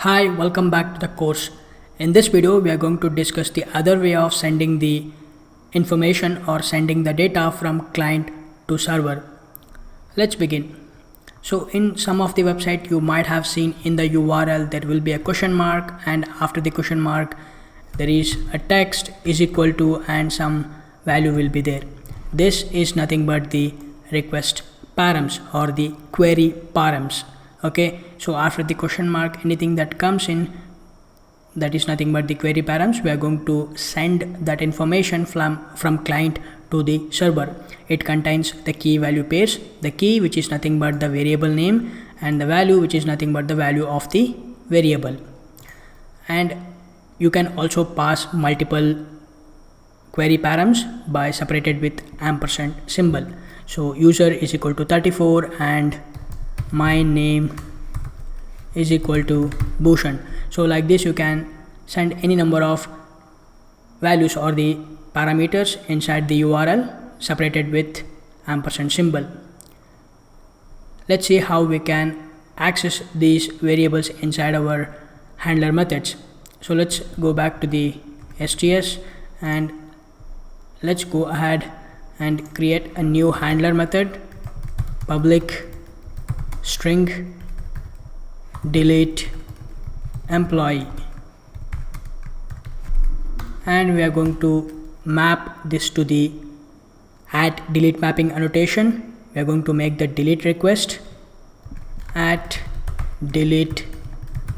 Hi, welcome back to the course. In this video, we are going to discuss the other way of sending the information or sending the data from client to server. Let's begin. So in some of the website you might have seen in the URL there will be a question mark, and after the question mark there is a text is equal to and some value will be there. This is nothing but the request params or the query params. Okay, so after the question mark anything that comes in, that is nothing but the query params. We are going to send that information from client to the server. It contains the key value pairs, the key which is nothing but the variable name, and the value which is nothing but the value of the variable. And you can also pass multiple query params by separated with ampersand symbol. So user is equal to 34 and my name is equal to Bhushan. So like this you can send any number of values or the parameters inside the URL separated with ampersand symbol. Let's see how we can access these variables inside our handler methods. So let's go back to the STS and let's go ahead and create a new handler method, public string delete employee, and we are going to map this to the at delete mapping annotation. We are going to make the delete request at delete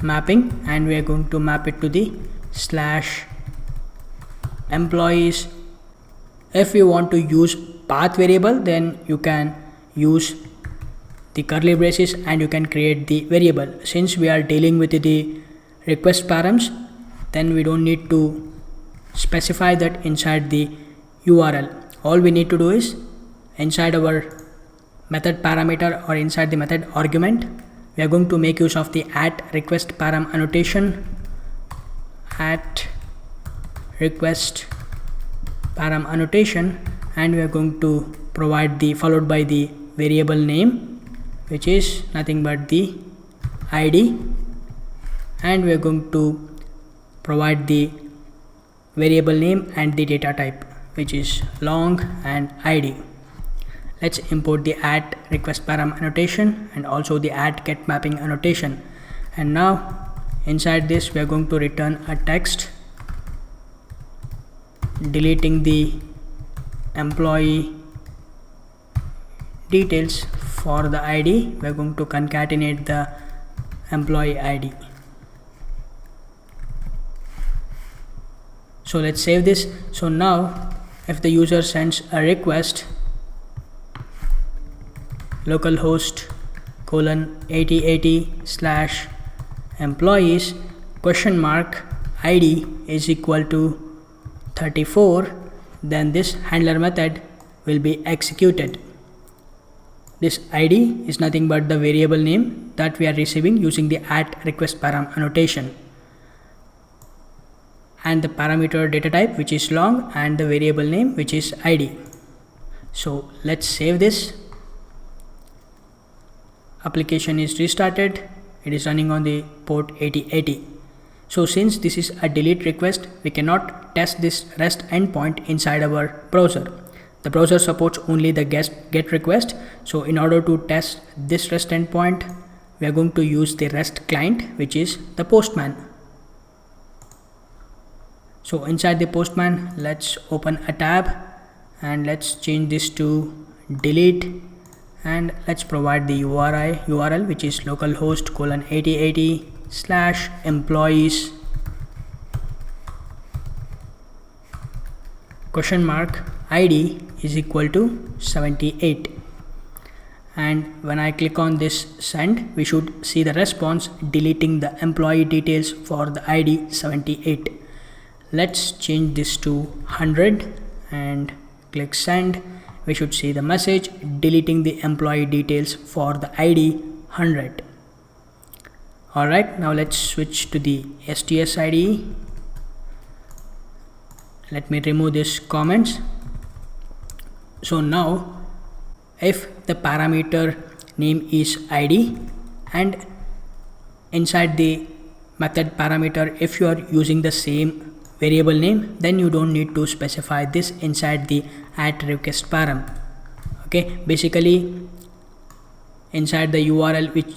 mapping, and we are going to map it to the /employees. If you want to use path variable, then you can use the curly braces and you can create the variable. Since we are dealing with the request params, then we don't need to specify that inside the URL. All we need to do is inside our method parameter or inside the method argument, we are going to make use of the at request param annotation, at request param annotation, and we are going to provide the followed by the variable name which is nothing but the ID, and we are going to provide the variable name and the data type which is long and ID. Let's import the at request param annotation and also the at get mapping annotation, and now inside this we are going to return a text deleting the employee details. For the ID we are going to concatenate the employee ID. So let's save this. So now if the user sends a request localhost :8080/employees (ID is equal to 34, then this handler method will be executed. This ID is nothing but the variable name that we are receiving using the at request param annotation, and the parameter data type which is long and the variable name which is ID. So let's save this. Application is restarted. It is running on the port 8080. So since this is a delete request, we cannot test this REST endpoint inside our browser. The browser supports only the GET request. So in order to test this REST endpoint, we are going to use the REST client which is the Postman. So inside the Postman, let's open a tab and let's change this to delete, and let's provide the URL which is localhost :8080/employees (ID is equal to 78). And when I click on this send, we should see the response deleting the employee details for the ID 78. Let's change this to 100 and click send. We should see the message deleting the employee details for the ID 100. Alright, now let's switch to the STS IDE. Let me remove these comments. So now if the parameter name is ID and inside the method parameter. If you are using the same variable name, then you don't need to specify this inside the @request param. Okay, basically inside the URL, which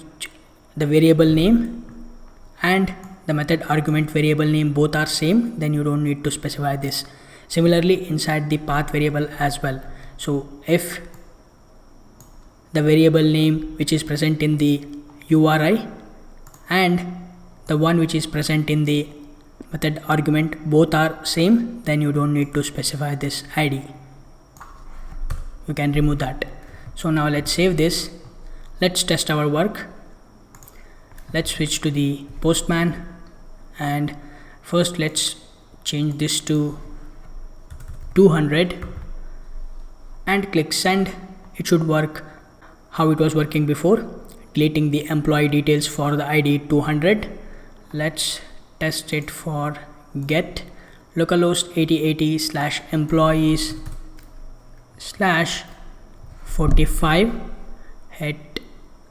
the variable name and the method argument variable name both are same, then you don't need to specify this. Similarly inside the path variable as well. So if the variable name which is present in the URI and the one which is present in the method argument both are same, then you don't need to specify this ID. You can remove that. So now let's save this. Let's test our work. Let's switch to the Postman, and first let's change this to 200 and click send. It should work how it was working before, deleting the employee details for the ID 200. Let's test it for get localhost 8080/employees/45. Hit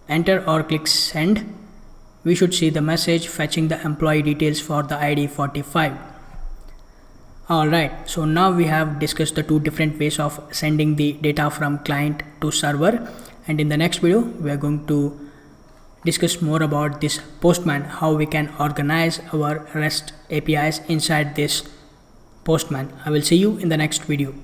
enter or click send. We should see the message fetching the employee details for the ID 45. Alright, so now we have discussed the two different ways of sending the data from client to server, and in the next video we are going to discuss more about this Postman, how we can organize our REST APIs inside this Postman. I will see you in the next video.